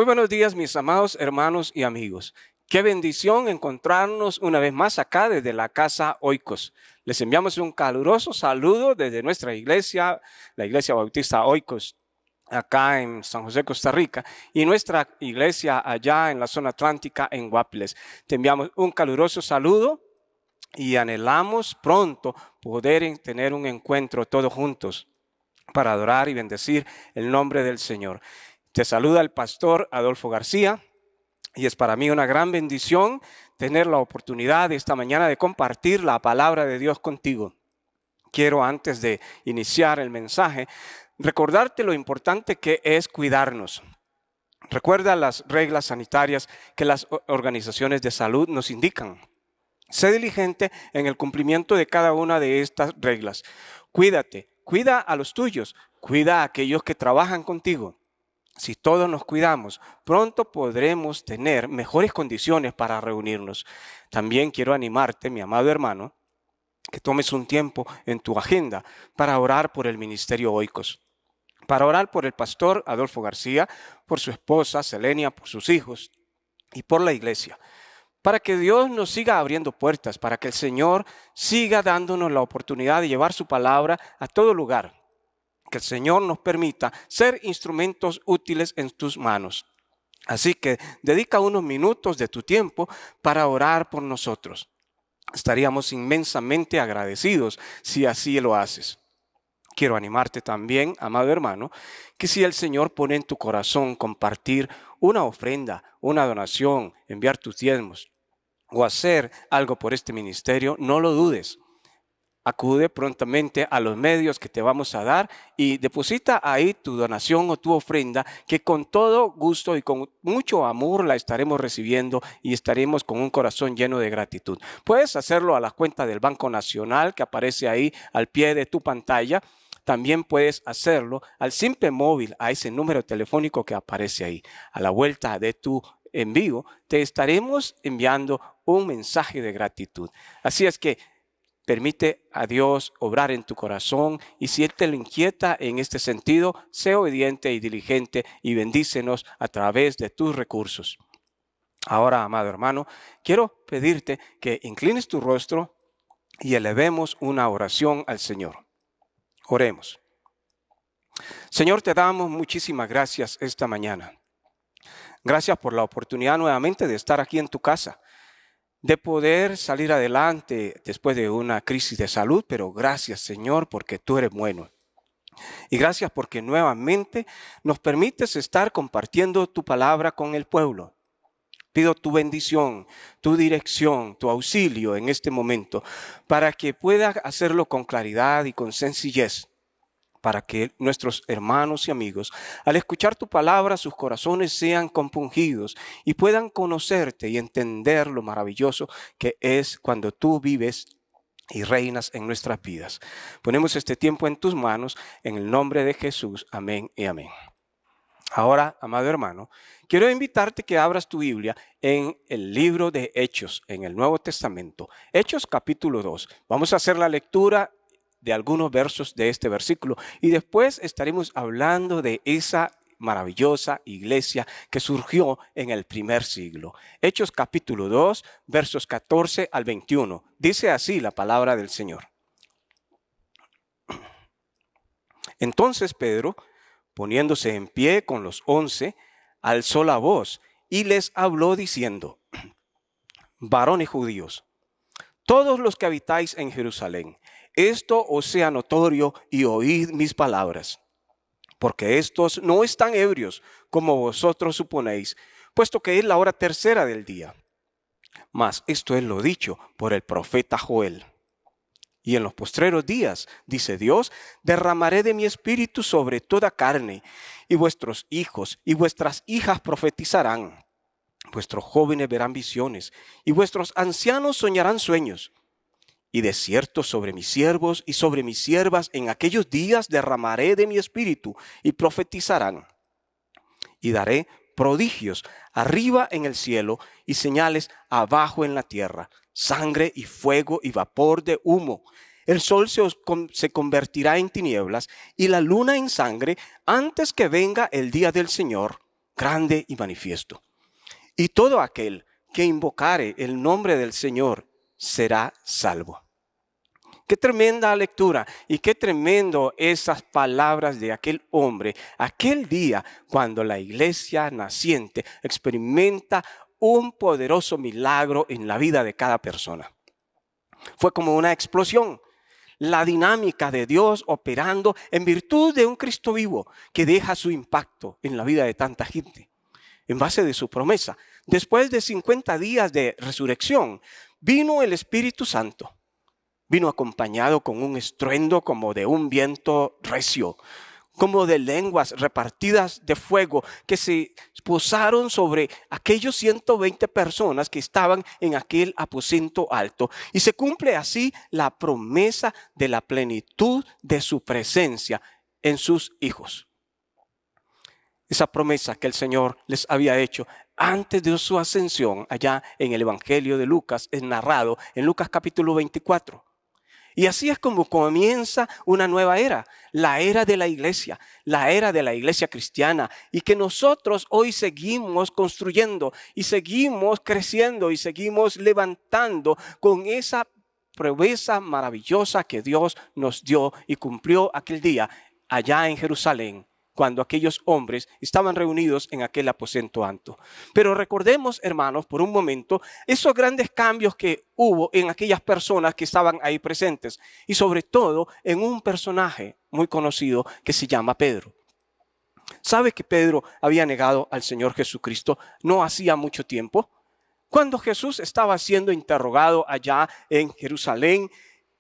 Muy buenos días, mis amados hermanos y amigos. Qué bendición encontrarnos una vez más acá desde la casa Oikos. Les enviamos un caluroso saludo desde nuestra iglesia, la Iglesia Bautista Oikos, acá en San José, Costa Rica, y nuestra iglesia allá en la zona atlántica en Guapiles. Te enviamos un caluroso saludo y anhelamos pronto poder tener un encuentro todos juntos para adorar y bendecir el nombre del Señor. Te saluda el pastor Adolfo García y es para mí una gran bendición tener la oportunidad esta mañana de compartir la palabra de Dios contigo. Quiero, antes de iniciar el mensaje, recordarte lo importante que es cuidarnos. Recuerda las reglas sanitarias que las organizaciones de salud nos indican. Sé diligente en el cumplimiento de cada una de estas reglas. Cuídate, cuida a los tuyos, cuida a aquellos que trabajan contigo. Si todos nos cuidamos, pronto podremos tener mejores condiciones para reunirnos. También quiero animarte, mi amado hermano, que tomes un tiempo en tu agenda para orar por el ministerio Oikos, para orar por el pastor Adolfo García, por su esposa Selenia, por sus hijos y por la iglesia, para que Dios nos siga abriendo puertas, para que el Señor siga dándonos la oportunidad de llevar su palabra a todo lugar. Que el Señor nos permita ser instrumentos útiles en tus manos. Así que dedica unos minutos de tu tiempo para orar por nosotros. Estaríamos inmensamente agradecidos si así lo haces. Quiero animarte también, amado hermano, que si el Señor pone en tu corazón compartir una ofrenda, una donación, enviar tus diezmos o hacer algo por este ministerio, no lo dudes. Acude prontamente a los medios que te vamos a dar y deposita ahí tu donación o tu ofrenda, que con todo gusto y con mucho amor la estaremos recibiendo y estaremos con un corazón lleno de gratitud. Puedes hacerlo a la cuenta del Banco Nacional que aparece ahí al pie de tu pantalla. También puedes hacerlo al simple móvil, a ese número telefónico que aparece ahí. A la vuelta de tu envío te estaremos enviando un mensaje de gratitud. Así es que permite a Dios obrar en tu corazón y si Él te lo inquieta en este sentido, sé obediente y diligente y bendícenos a través de tus recursos. Ahora, amado hermano, quiero pedirte que inclines tu rostro y elevemos una oración al Señor. Oremos. Señor, te damos muchísimas gracias esta mañana. Gracias por la oportunidad nuevamente de estar aquí en tu casa, de poder salir adelante después de una crisis de salud, pero gracias, Señor, porque tú eres bueno. Y gracias porque nuevamente nos permites estar compartiendo tu palabra con el pueblo. Pido tu bendición, tu dirección, tu auxilio en este momento, para que pueda hacerlo con claridad y con sencillez, para que nuestros hermanos y amigos, al escuchar tu palabra, sus corazones sean compungidos y puedan conocerte y entender lo maravilloso que es cuando tú vives y reinas en nuestras vidas. Ponemos este tiempo en tus manos, en el nombre de Jesús. Amén y amén. Ahora, amado hermano, quiero invitarte que abras tu Biblia en el libro de Hechos, en el Nuevo Testamento. Hechos capítulo 2. Vamos a hacer la lectura de algunos versos de este versículo y después estaremos hablando de esa maravillosa iglesia que surgió en el primer siglo. Hechos capítulo 2, versos 14 al 21. Dice así la palabra del Señor. Entonces Pedro, poniéndose en pie con los 11, alzó la voz y les habló diciendo: varones judíos, todos los que habitáis en Jerusalén, esto os sea notorio y oíd mis palabras, porque estos no están ebrios como vosotros suponéis, puesto que es la hora tercera del día. Mas esto es lo dicho por el profeta Joel. Y en los postreros días, dice Dios, derramaré de mi espíritu sobre toda carne, y vuestros hijos y vuestras hijas profetizarán. Vuestros jóvenes verán visiones, y vuestros ancianos soñarán sueños. Y de cierto sobre mis siervos y sobre mis siervas en aquellos días derramaré de mi espíritu y profetizarán. Y daré prodigios arriba en el cielo y señales abajo en la tierra, sangre y fuego y vapor de humo. El sol se convertirá en tinieblas y la luna en sangre antes que venga el día del Señor grande y manifiesto. Y todo aquel que invocare el nombre del Señor será salvo. Qué tremenda lectura y qué tremendo esas palabras de aquel hombre, aquel día cuando la iglesia naciente experimenta un poderoso milagro en la vida de cada persona. Fue como una explosión, la dinámica de Dios operando en virtud de un Cristo vivo que deja su impacto en la vida de tanta gente, en base de su promesa. Después de 50 días de resurrección, vino el Espíritu Santo. Vino acompañado con un estruendo como de un viento recio, como de lenguas repartidas de fuego que se posaron sobre aquellos 120 personas que estaban en aquel aposento alto. Y se cumple así la promesa de la plenitud de su presencia en sus hijos. Esa promesa que el Señor les había hecho antes de su ascensión, allá en el Evangelio de Lucas, es narrado en Lucas capítulo 24. Y así es como comienza una nueva era, la era de la iglesia cristiana, y que nosotros hoy seguimos construyendo y seguimos creciendo y seguimos levantando con esa promesa maravillosa que Dios nos dio y cumplió aquel día allá en Jerusalén, cuando aquellos hombres estaban reunidos en aquel aposento alto. Pero recordemos, hermanos, por un momento, esos grandes cambios que hubo en aquellas personas que estaban ahí presentes, y sobre todo en un personaje muy conocido que se llama Pedro. ¿Sabe que Pedro había negado al Señor Jesucristo no hacía mucho tiempo? Cuando Jesús estaba siendo interrogado allá en Jerusalén,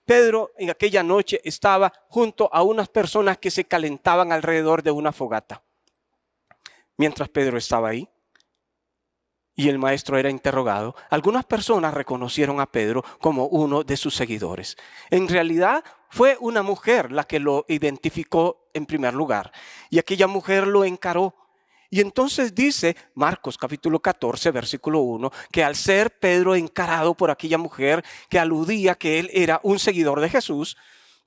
Pedro en aquella noche estaba junto a unas personas que se calentaban alrededor de una fogata. Mientras Pedro estaba ahí y el maestro era interrogado, algunas personas reconocieron a Pedro como uno de sus seguidores. En realidad fue una mujer la que lo identificó en primer lugar, y aquella mujer lo encaró. Y entonces dice Marcos capítulo 14, versículo 1, que al ser Pedro encarado por aquella mujer que aludía que él era un seguidor de Jesús,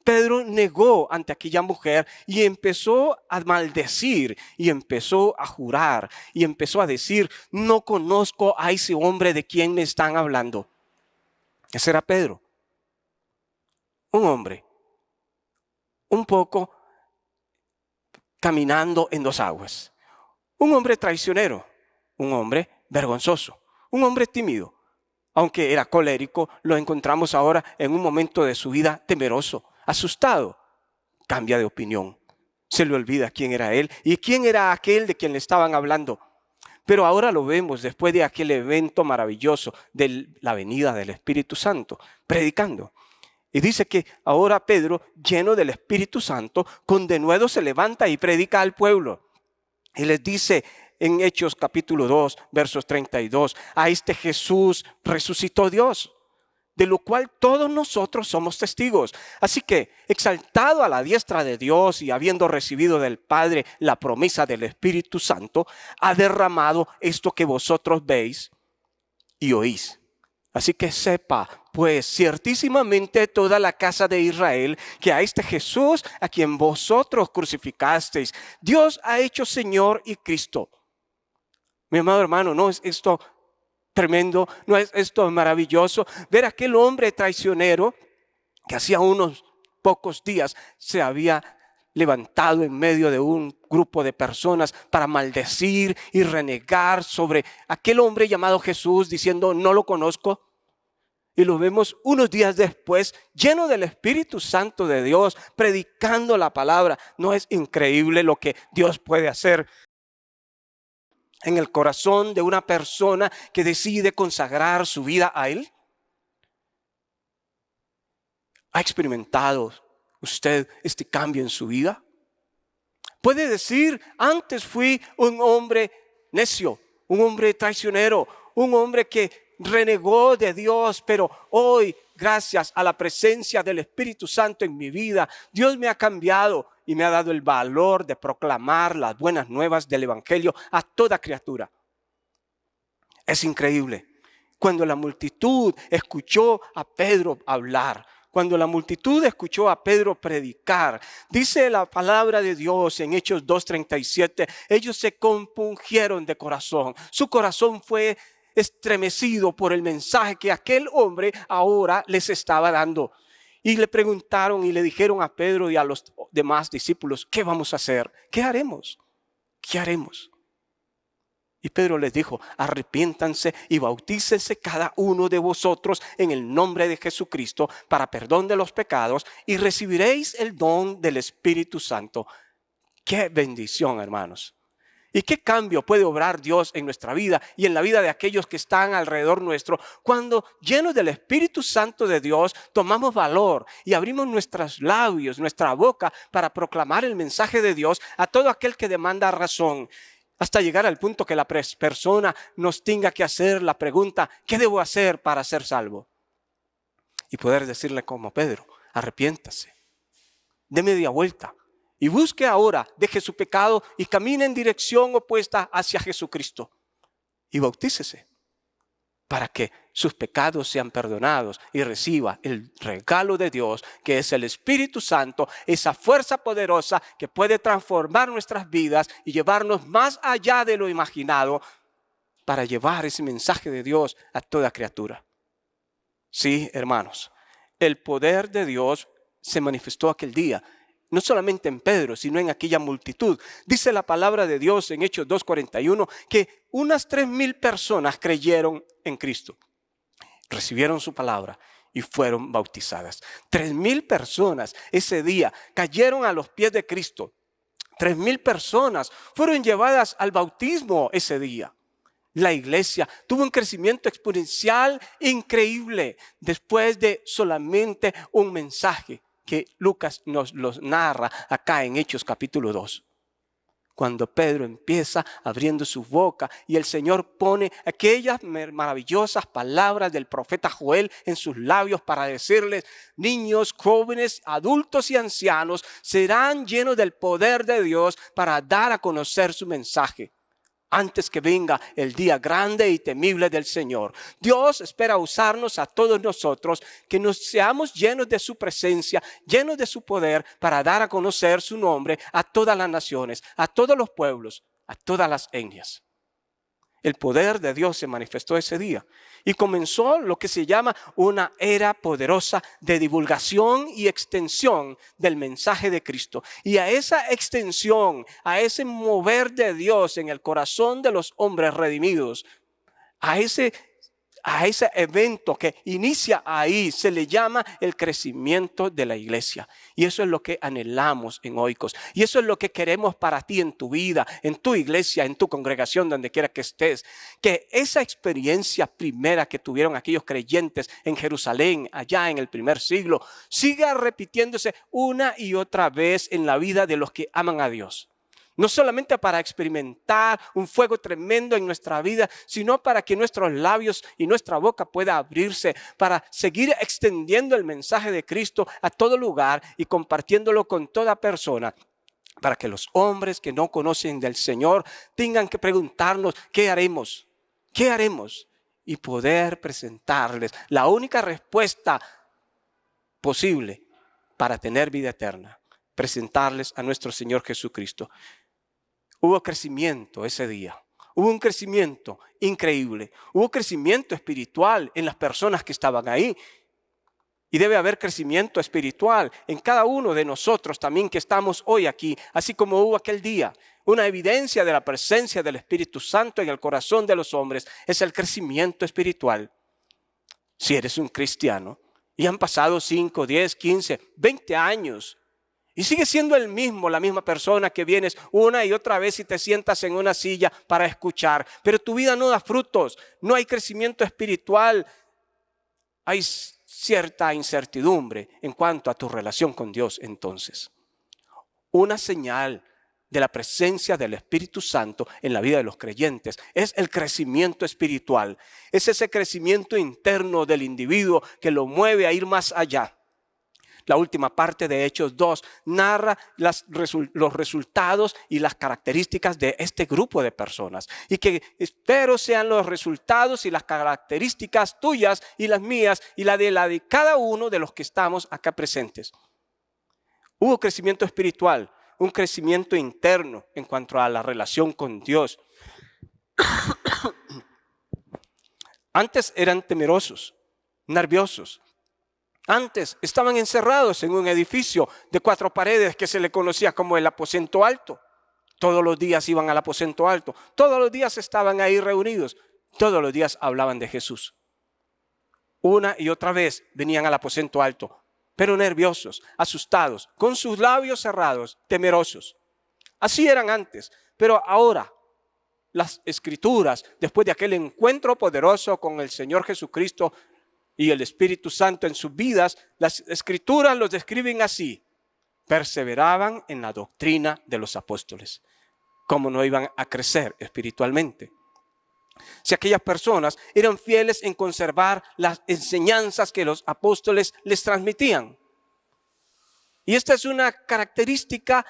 Pedro negó ante aquella mujer y empezó a maldecir y empezó a jurar y empezó a decir: no conozco a ese hombre de quien me están hablando. Ese era Pedro, un hombre un poco caminando en dos aguas. Un hombre traicionero, un hombre vergonzoso, un hombre tímido. Aunque era colérico, lo encontramos ahora en un momento de su vida temeroso, asustado. Cambia de opinión. Se le olvida quién era él y quién era aquel de quien le estaban hablando. Pero ahora lo vemos después de aquel evento maravilloso de la venida del Espíritu Santo, predicando. Y dice que ahora Pedro, lleno del Espíritu Santo, con denuedo se levanta y predica al pueblo. Y les dice en Hechos capítulo 2, versos 32, a este Jesús resucitó Dios, de lo cual todos nosotros somos testigos. Así que, exaltado a la diestra de Dios y habiendo recibido del Padre la promesa del Espíritu Santo, ha derramado esto que vosotros veis y oís. Así que sepa, pues, ciertísimamente toda la casa de Israel, que a este Jesús, a quien vosotros crucificasteis, Dios ha hecho Señor y Cristo. Mi amado hermano, ¿no es esto tremendo? ¿No es esto maravilloso? Ver a aquel hombre traicionero que hacía unos pocos días se había levantado en medio de un grupo de personas para maldecir y renegar sobre aquel hombre llamado Jesús, diciendo: no lo conozco. Y lo vemos unos días después, lleno del Espíritu Santo de Dios, predicando la palabra. ¿No es increíble lo que Dios puede hacer en el corazón de una persona que decide consagrar su vida a Él? ¿Ha experimentado usted este cambio en su vida? Puede decir: antes fui un hombre necio, un hombre traicionero, un hombre que renegó de Dios, pero hoy, gracias a la presencia del Espíritu Santo en mi vida, Dios me ha cambiado y me ha dado el valor de proclamar las buenas nuevas del Evangelio a toda criatura. Es increíble. Cuando la multitud escuchó a Pedro hablar, cuando la multitud escuchó a Pedro predicar, dice la palabra de Dios en Hechos 2:37, ellos se compungieron de corazón. Su corazón fue estremecido por el mensaje que aquel hombre ahora les estaba dando. Y le preguntaron y le dijeron a Pedro y a los demás discípulos, ¿qué vamos a hacer? ¿Qué haremos? ¿Qué haremos? Y Pedro les dijo, arrepiéntanse y bautícense cada uno de vosotros en el nombre de Jesucristo para perdón de los pecados y recibiréis el don del Espíritu Santo. ¡Qué bendición, hermanos! ¿Y qué cambio puede obrar Dios en nuestra vida y en la vida de aquellos que están alrededor nuestro cuando, llenos del Espíritu Santo de Dios, tomamos valor y abrimos nuestros labios, nuestra boca para proclamar el mensaje de Dios a todo aquel que demanda razón, hasta llegar al punto que la persona nos tenga que hacer la pregunta, ¿qué debo hacer para ser salvo? Y poder decirle como Pedro, arrepiéntase, dé media vuelta. Y busque ahora, deje su pecado y camine en dirección opuesta hacia Jesucristo. Y bautícese para que sus pecados sean perdonados y reciba el regalo de Dios, que es el Espíritu Santo, esa fuerza poderosa que puede transformar nuestras vidas y llevarnos más allá de lo imaginado para llevar ese mensaje de Dios a toda criatura. Sí, hermanos, el poder de Dios se manifestó aquel día. No solamente en Pedro, sino en aquella multitud. Dice la palabra de Dios en Hechos 2:41 que unas 3,000 personas creyeron en Cristo. Recibieron su palabra y fueron bautizadas. 3,000 personas ese día cayeron a los pies de Cristo. 3,000 personas fueron llevadas al bautismo ese día. La iglesia tuvo un crecimiento exponencial increíble después de solamente un mensaje que Lucas nos los narra acá en Hechos capítulo 2. Cuando Pedro empieza abriendo su boca y el Señor pone aquellas maravillosas palabras del profeta Joel en sus labios para decirles, niños, jóvenes, adultos y ancianos serán llenos del poder de Dios para dar a conocer su mensaje. Antes que venga el día grande y temible del Señor. Dios espera usarnos a todos nosotros, que nos seamos llenos de su presencia, llenos de su poder, para dar a conocer su nombre a todas las naciones, a todos los pueblos, a todas las etnias. El poder de Dios se manifestó ese día y comenzó lo que se llama una era poderosa de divulgación y extensión del mensaje de Cristo. Y a esa extensión, a ese mover de Dios en el corazón de los hombres redimidos, a ese evento que inicia ahí, se le llama el crecimiento de la iglesia. Y eso es lo que anhelamos en Oikos. Y eso es lo que queremos para ti en tu vida, en tu iglesia, en tu congregación, donde quiera que estés. Que esa experiencia primera que tuvieron aquellos creyentes en Jerusalén, allá en el primer siglo, siga repitiéndose una y otra vez en la vida de los que aman a Dios. No solamente para experimentar un fuego tremendo en nuestra vida, sino para que nuestros labios y nuestra boca pueda abrirse para seguir extendiendo el mensaje de Cristo a todo lugar y compartiéndolo con toda persona. Para que los hombres que no conocen del Señor tengan que preguntarnos, ¿qué haremos? ¿Qué haremos? Y poder presentarles la única respuesta posible para tener vida eterna. Presentarles a nuestro Señor Jesucristo. Hubo crecimiento ese día, hubo un crecimiento increíble, hubo crecimiento espiritual en las personas que estaban ahí. Y debe haber crecimiento espiritual en cada uno de nosotros también que estamos hoy aquí, así como hubo aquel día. Una evidencia de la presencia del Espíritu Santo en el corazón de los hombres es el crecimiento espiritual. Si eres un cristiano y han pasado 5, 10, 15, 20 años, y sigues siendo el mismo, la misma persona que vienes una y otra vez y te sientas en una silla para escuchar. Pero tu vida no da frutos, no hay crecimiento espiritual. Hay cierta incertidumbre en cuanto a tu relación con Dios entonces. Una señal de la presencia del Espíritu Santo en la vida de los creyentes es el crecimiento espiritual. Es ese crecimiento interno del individuo que lo mueve a ir más allá. La última parte de Hechos 2 narra los resultados y las características de este grupo de personas. Y que espero sean los resultados y las características tuyas y las mías y la de cada uno de los que estamos acá presentes. Hubo crecimiento espiritual, un crecimiento interno en cuanto a la relación con Dios. Antes eran temerosos, nerviosos. Antes estaban encerrados en un edificio de 4 paredes que se le conocía como el aposento alto. Todos los días iban al aposento alto. Todos los días estaban ahí reunidos. Todos los días hablaban de Jesús. Una y otra vez venían al aposento alto, pero nerviosos, asustados, con sus labios cerrados, temerosos. Así eran antes, pero ahora las Escrituras, después de aquel encuentro poderoso con el Señor Jesucristo y el Espíritu Santo en sus vidas, las Escrituras los describen así: perseveraban en la doctrina de los apóstoles. ¿Cómo no iban a crecer espiritualmente? Si aquellas personas eran fieles en conservar las enseñanzas que los apóstoles les transmitían. Y esta es una característica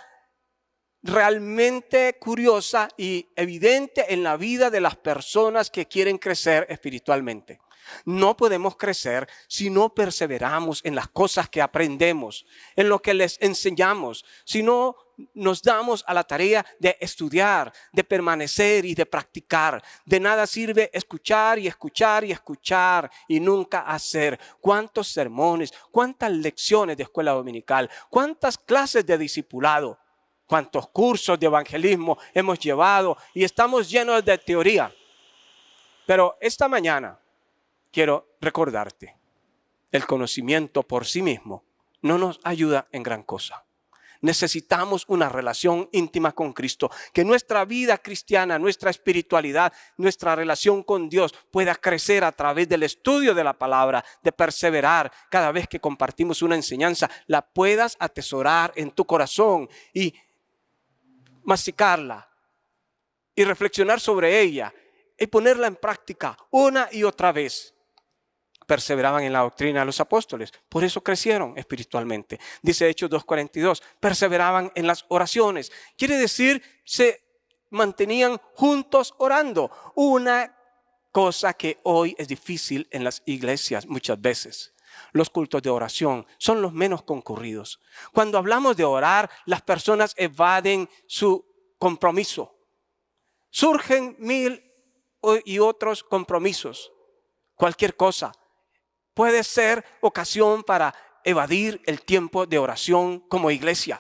realmente curiosa y evidente en la vida de las personas que quieren crecer espiritualmente. No podemos crecer si no perseveramos en las cosas que aprendemos, en lo que les enseñamos, si no nos damos a la tarea de estudiar, de permanecer y de practicar. De nada sirve escuchar y escuchar y escuchar y nunca hacer. ¿Cuántos sermones, cuántas lecciones de escuela dominical, cuántas clases de discipulado, cuántos cursos de evangelismo hemos llevado y estamos llenos de teoría? Pero esta mañana quiero recordarte, el conocimiento por sí mismo no nos ayuda en gran cosa. Necesitamos una relación íntima con Cristo, que nuestra vida cristiana, nuestra espiritualidad, nuestra relación con Dios pueda crecer a través del estudio de la palabra, de perseverar. Cada vez que compartimos una enseñanza, la puedas atesorar en tu corazón y masticarla y reflexionar sobre ella y ponerla en práctica una y otra vez. Perseveraban en la doctrina de los apóstoles, por eso crecieron espiritualmente. Dice Hechos 2:42, perseveraban en las oraciones. Quiere decir, se mantenían juntos orando. Una cosa que hoy es difícil en las iglesias muchas veces. Los cultos de oración son los menos concurridos. Cuando hablamos de orar, las personas evaden su compromiso. Surgen 1000 y otros compromisos. Cualquier cosa puede ser ocasión para evadir el tiempo de oración como iglesia.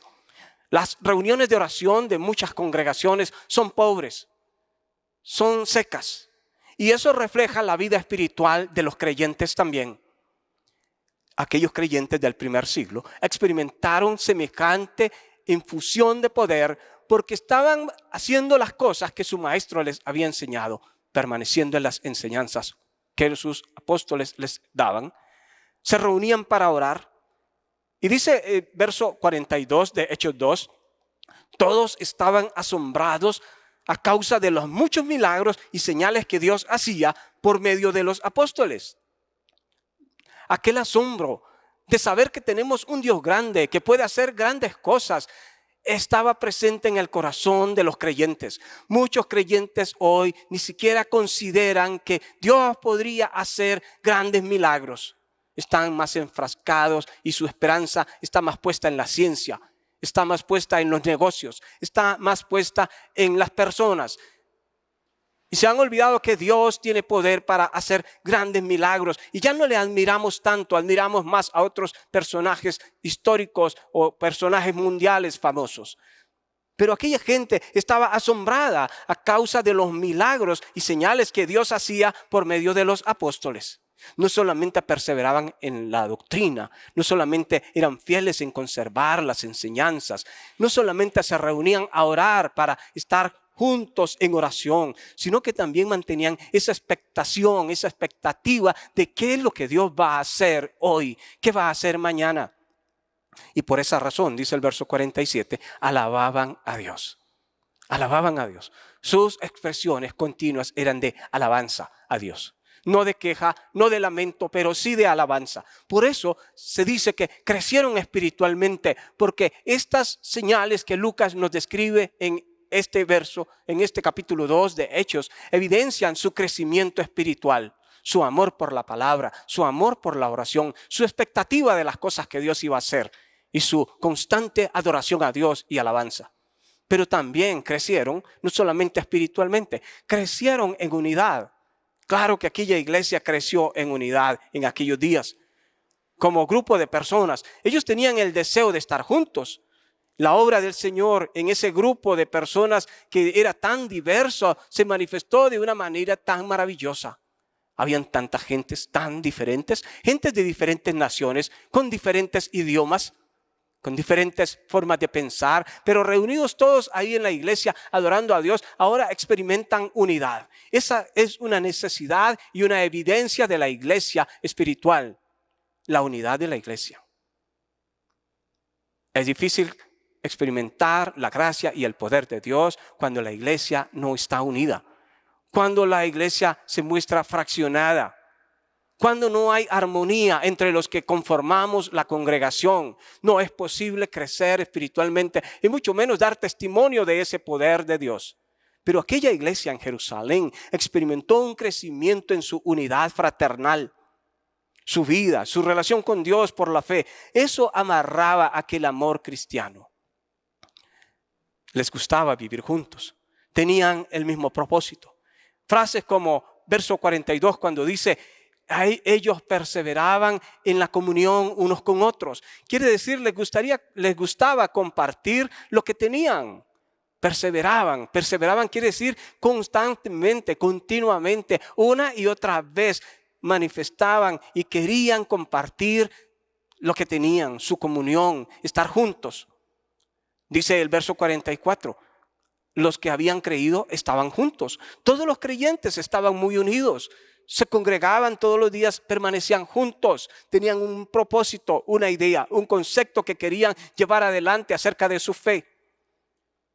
Las reuniones de oración de muchas congregaciones son pobres, son secas. Y eso refleja la vida espiritual de los creyentes también. Aquellos creyentes del primer siglo experimentaron semejante infusión de poder porque estaban haciendo las cosas que su maestro les había enseñado, permaneciendo en las enseñanzas que sus apóstoles les daban. Se reunían para orar. Y dice verso 42 de Hechos 2, todos estaban asombrados a causa de los muchos milagros y señales que Dios hacía por medio de los apóstoles. Aquel asombro de saber que tenemos un Dios grande que puede hacer grandes cosas estaba presente en el corazón de los creyentes. Muchos creyentes hoy ni siquiera consideran que Dios podría hacer grandes milagros. Están más enfrascados y su esperanza está más puesta en la ciencia, está más puesta en los negocios, está más puesta en las personas. Y se han olvidado que Dios tiene poder para hacer grandes milagros. Y ya no le admiramos tanto, admiramos más a otros personajes históricos o personajes mundiales famosos. Pero aquella gente estaba asombrada a causa de los milagros y señales que Dios hacía por medio de los apóstoles. No solamente perseveraban en la doctrina, no solamente eran fieles en conservar las enseñanzas, no solamente se reunían a orar para estar juntos en oración, sino que también mantenían esa expectación, esa expectativa de qué es lo que Dios va a hacer hoy, qué va a hacer mañana. Y por esa razón, dice el verso 47, alababan a Dios. Alababan a Dios. Sus expresiones continuas eran de alabanza a Dios. no de queja, no de lamento, pero sí de alabanza. Por eso se dice que crecieron espiritualmente, porque estas señales que Lucas nos describe en este verso, en este capítulo 2 de Hechos, evidencian su crecimiento espiritual, su amor por la palabra, su amor por la oración, su expectativa de las cosas que Dios iba a hacer y su constante adoración a Dios y alabanza. Pero también crecieron, no solamente espiritualmente, crecieron en unidad. Claro que aquella iglesia creció en unidad en aquellos días. Como grupo de personas, ellos tenían el deseo de estar juntos. La obra del Señor en ese grupo de personas que era tan diverso se manifestó de una manera tan maravillosa. Habían tantas gentes tan diferentes, gentes de diferentes naciones, con diferentes idiomas, con diferentes formas de pensar, pero reunidos todos ahí en la iglesia adorando a Dios, ahora experimentan unidad. Esa es una necesidad y una evidencia de la iglesia espiritual, la unidad de la iglesia. Es difícil experimentar la gracia y el poder de Dios cuando la iglesia no está unida, cuando la iglesia se muestra fraccionada, cuando no hay armonía entre los que conformamos la congregación. No es posible crecer espiritualmente y mucho menos dar testimonio de ese poder de Dios. Pero aquella iglesia en Jerusalén experimentó un crecimiento en su unidad fraternal, su vida, su relación con Dios por la fe. Eso amarraba aquel amor cristiano. Les gustaba vivir juntos, tenían el mismo propósito. Frases como verso 42 cuando dice: ellos perseveraban en la comunión unos con otros. Quiere decir, les gustaba compartir lo que tenían. Perseveraban quiere decir constantemente, continuamente, una y otra vez manifestaban y querían compartir lo que tenían, su comunión, estar juntos. Dice el verso 44, los que habían creído estaban juntos. Todos los creyentes estaban muy unidos. Se congregaban todos los días, permanecían juntos, tenían un propósito, una idea, un concepto que querían llevar adelante acerca de su fe.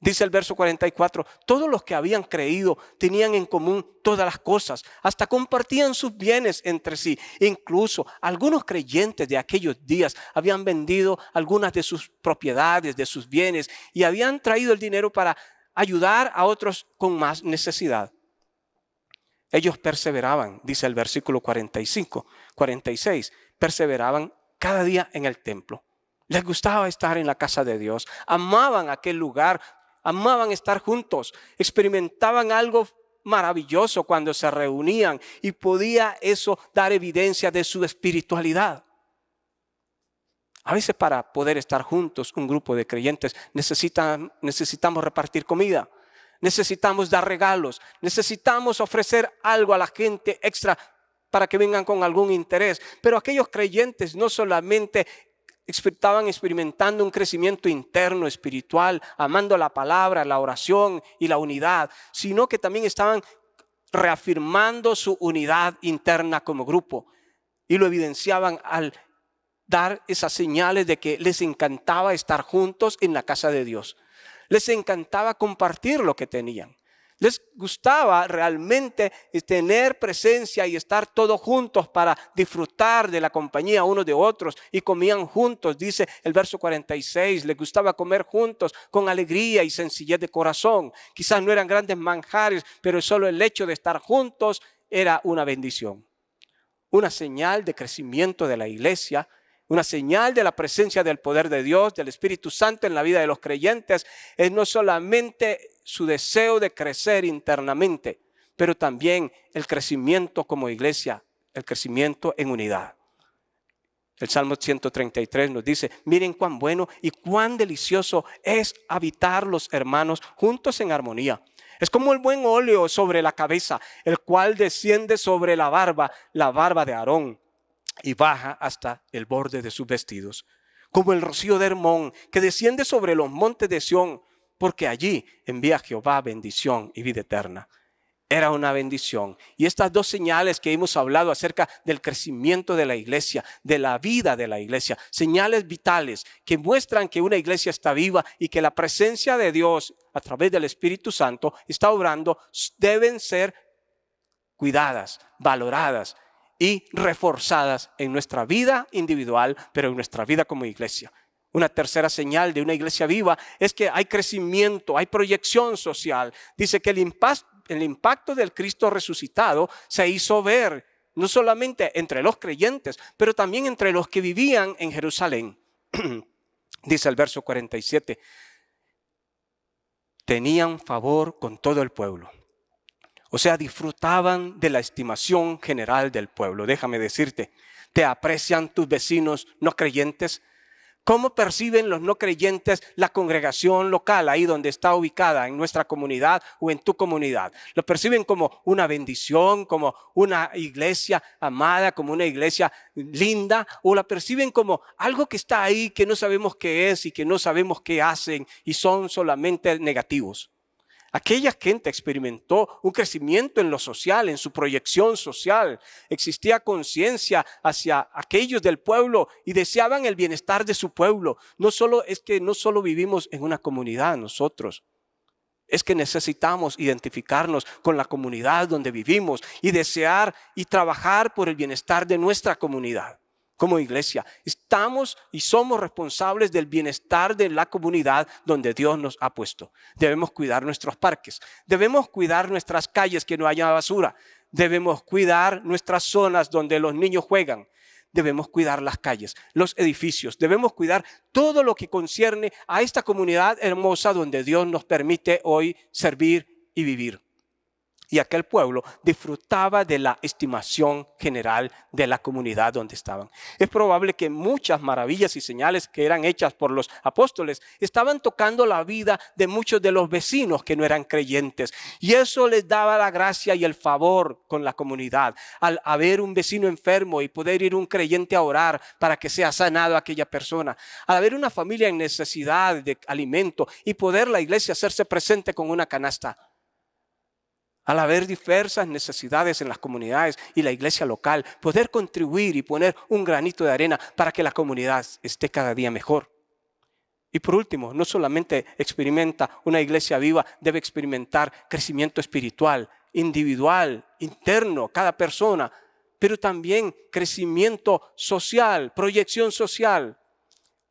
Dice el verso 44, todos los que habían creído tenían en común todas las cosas, hasta compartían sus bienes entre sí. Incluso algunos creyentes de aquellos días habían vendido algunas de sus propiedades, de sus bienes, y habían traído el dinero para ayudar a otros con más necesidad. Ellos perseveraban, dice el versículo 46, perseveraban cada día en el templo. Les gustaba estar en la casa de Dios, amaban aquel lugar, amaban estar juntos, experimentaban algo maravilloso cuando se reunían y podía eso dar evidencia de su espiritualidad. A veces para poder estar juntos, un grupo de creyentes necesitamos repartir comida. Necesitamos dar regalos, necesitamos ofrecer algo a la gente extra para que vengan con algún interés. Pero aquellos creyentes no solamente estaban experimentando un crecimiento interno espiritual, amando la palabra, la oración y la unidad, sino que también estaban reafirmando su unidad interna como grupo. Y lo evidenciaban al dar esas señales de que les encantaba estar juntos en la casa de Dios. Les encantaba compartir lo que tenían. Les gustaba realmente tener presencia y estar todos juntos para disfrutar de la compañía unos de otros. Y comían juntos, dice el verso 46. Les gustaba comer juntos con alegría y sencillez de corazón. Quizás no eran grandes manjares, pero solo el hecho de estar juntos era una bendición. Una señal de crecimiento de la iglesia. Una señal de la presencia del poder de Dios, del Espíritu Santo en la vida de los creyentes, es no solamente su deseo de crecer internamente, pero también el crecimiento como iglesia, el crecimiento en unidad. El Salmo 133 nos dice: miren cuán bueno y cuán delicioso es habitar los hermanos juntos en armonía. Es como el buen óleo sobre la cabeza, el cual desciende sobre la barba de Aarón, y baja hasta el borde de sus vestidos, como el rocío de Hermón que desciende sobre los montes de Sión, porque allí envía Jehová bendición y vida eterna. Era una bendición. Y estas dos señales que hemos hablado acerca del crecimiento de la iglesia, de la vida de la iglesia, señales vitales que muestran que una iglesia está viva y que la presencia de Dios a través del Espíritu Santo está obrando, deben ser cuidadas, valoradas y reforzadas en nuestra vida individual, pero en nuestra vida como iglesia. Una tercera señal de una iglesia viva es que hay crecimiento, hay proyección social. Dice que el impacto del Cristo resucitado se hizo ver no solamente entre los creyentes, pero también entre los que vivían en Jerusalén. Dice el verso 47, tenían favor con todo el pueblo. O sea, disfrutaban de la estimación general del pueblo. Déjame decirte, ¿te aprecian tus vecinos no creyentes? ¿Cómo perciben los no creyentes la congregación local ahí donde está ubicada en nuestra comunidad o en tu comunidad? ¿Lo perciben como una bendición, como una iglesia amada, como una iglesia linda? ¿O la perciben como algo que está ahí que no sabemos qué es y que no sabemos qué hacen y son solamente negativos? Aquella gente experimentó un crecimiento en lo social, en su proyección social. Existía conciencia hacia aquellos del pueblo y deseaban el bienestar de su pueblo. No solo vivimos en una comunidad nosotros. Es que necesitamos identificarnos con la comunidad donde vivimos y desear y trabajar por el bienestar de nuestra comunidad. Como iglesia, estamos y somos responsables del bienestar de la comunidad donde Dios nos ha puesto. Debemos cuidar nuestros parques, debemos cuidar nuestras calles, que no haya basura, debemos cuidar nuestras zonas donde los niños juegan, debemos cuidar las calles, los edificios, debemos cuidar todo lo que concierne a esta comunidad hermosa donde Dios nos permite hoy servir y vivir. Y aquel pueblo disfrutaba de la estimación general de la comunidad donde estaban. Es probable que muchas maravillas y señales que eran hechas por los apóstoles estaban tocando la vida de muchos de los vecinos que no eran creyentes. Y eso les daba la gracia y el favor con la comunidad. Al haber un vecino enfermo y poder ir un creyente a orar para que sea sanado aquella persona. Al haber una familia en necesidad de alimento y poder la iglesia hacerse presente con una canasta. Al haber diversas necesidades en las comunidades y la iglesia local, poder contribuir y poner un granito de arena para que la comunidad esté cada día mejor. Y por último, no solamente experimenta una iglesia viva, debe experimentar crecimiento espiritual, individual, interno, cada persona, pero también crecimiento social, proyección social.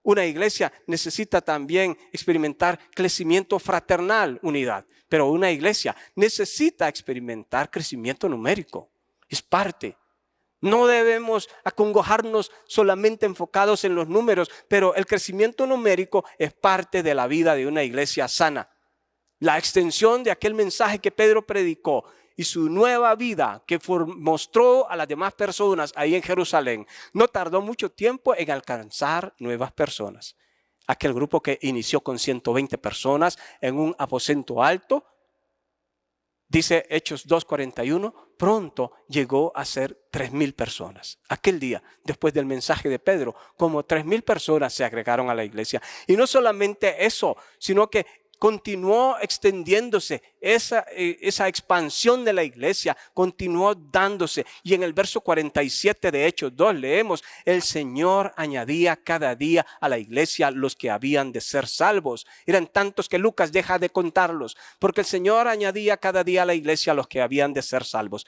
Una iglesia necesita también experimentar crecimiento fraternal, unidad. Pero una iglesia necesita experimentar crecimiento numérico. Es parte. No debemos acongojarnos solamente enfocados en los números, pero el crecimiento numérico es parte de la vida de una iglesia sana. La extensión de aquel mensaje que Pedro predicó y su nueva vida que mostró a las demás personas ahí en Jerusalén, no tardó mucho tiempo en alcanzar nuevas personas. Aquel grupo que inició con 120 personas en un aposento alto, dice Hechos 2:41, pronto llegó a ser 3,000 personas. Aquel día, después del mensaje de Pedro, como 3,000 personas se agregaron a la iglesia. Y no solamente eso, sino que continuó extendiéndose, esa expansión de la iglesia continuó dándose. Y en el verso 47 de Hechos 2 leemos, el Señor añadía cada día a la iglesia los que habían de ser salvos. Eran tantos que Lucas deja de contarlos, porque el Señor añadía cada día a la iglesia los que habían de ser salvos.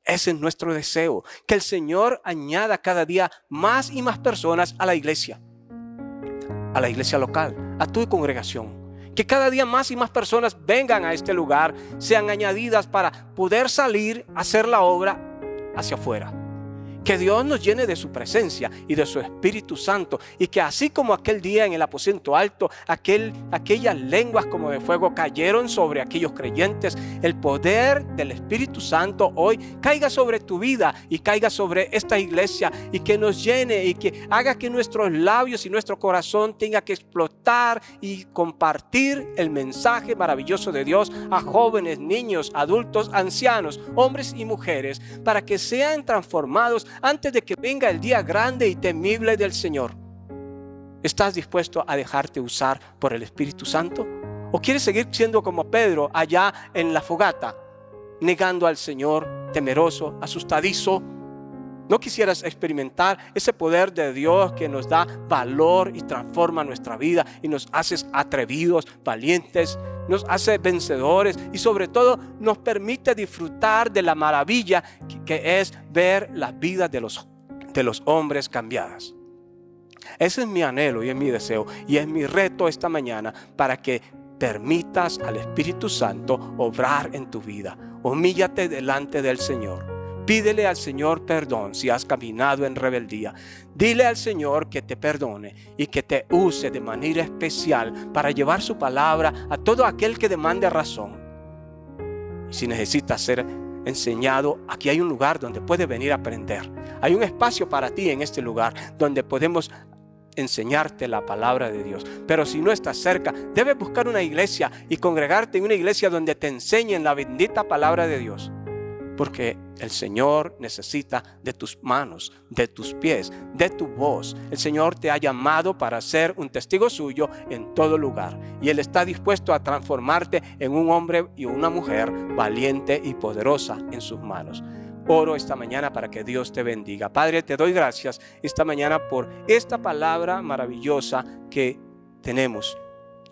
Ese es nuestro deseo, que el Señor añada cada día más y más personas a la iglesia local, a tu congregación. Que cada día más y más personas vengan a este lugar, sean añadidas para poder salir a hacer la obra hacia afuera. Que Dios nos llene de su presencia y de su Espíritu Santo. Y que así como aquel día en el aposento alto, aquellas lenguas como de fuego cayeron sobre aquellos creyentes, el poder del Espíritu Santo hoy caiga sobre tu vida y caiga sobre esta iglesia. Y que nos llene y que haga que nuestros labios y nuestro corazón tenga que explotar y compartir el mensaje maravilloso de Dios a jóvenes, niños, adultos, ancianos, hombres y mujeres, para que sean transformados antes de que venga el día grande y temible del Señor. ¿Estás dispuesto a dejarte usar por el Espíritu Santo? ¿O quieres seguir siendo como Pedro allá en la fogata, negando al Señor, temeroso, asustadizo? ¿No quisieras experimentar ese poder de Dios que nos da valor y transforma nuestra vida y nos hace atrevidos, valientes, nos hace vencedores y sobre todo nos permite disfrutar de la maravilla que es ver las vidas de los hombres cambiadas. Ese es mi anhelo y es mi deseo y es mi reto esta mañana, para que permitas al Espíritu Santo obrar en tu vida. Humíllate delante del Señor. Pídele al Señor perdón si has caminado en rebeldía. Dile al Señor que te perdone y que te use de manera especial para llevar su palabra a todo aquel que demande razón. Si necesitas ser enseñado, aquí hay un lugar donde puedes venir a aprender. Hay un espacio para ti en este lugar donde podemos enseñarte la palabra de Dios. Pero si no estás cerca, debes buscar una iglesia y congregarte en una iglesia donde te enseñen la bendita palabra de Dios. Porque el Señor necesita de tus manos, de tus pies, de tu voz. El Señor te ha llamado para ser un testigo suyo en todo lugar. Y Él está dispuesto a transformarte en un hombre y una mujer valiente y poderosa en sus manos. Oro esta mañana para que Dios te bendiga. Padre, te doy gracias esta mañana por esta palabra maravillosa que tenemos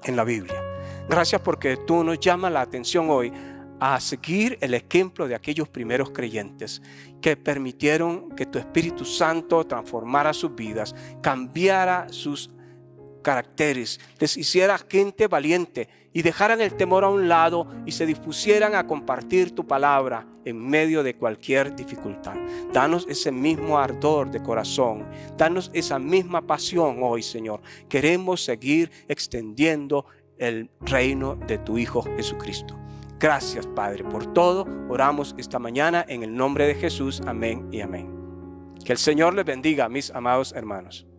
en la Biblia. Gracias porque tú nos llamas la atención hoy a seguir el ejemplo de aquellos primeros creyentes que permitieron que tu Espíritu Santo transformara sus vidas, cambiara sus caracteres, les hiciera gente valiente y dejaran el temor a un lado y se dispusieran a compartir tu palabra en medio de cualquier dificultad. Danos ese mismo ardor de corazón, danos esa misma pasión hoy, Señor. Queremos seguir extendiendo el reino de tu Hijo Jesucristo. Gracias, Padre, por todo. Oramos esta mañana en el nombre de Jesús. Amén y amén. Que el Señor les bendiga, mis amados hermanos.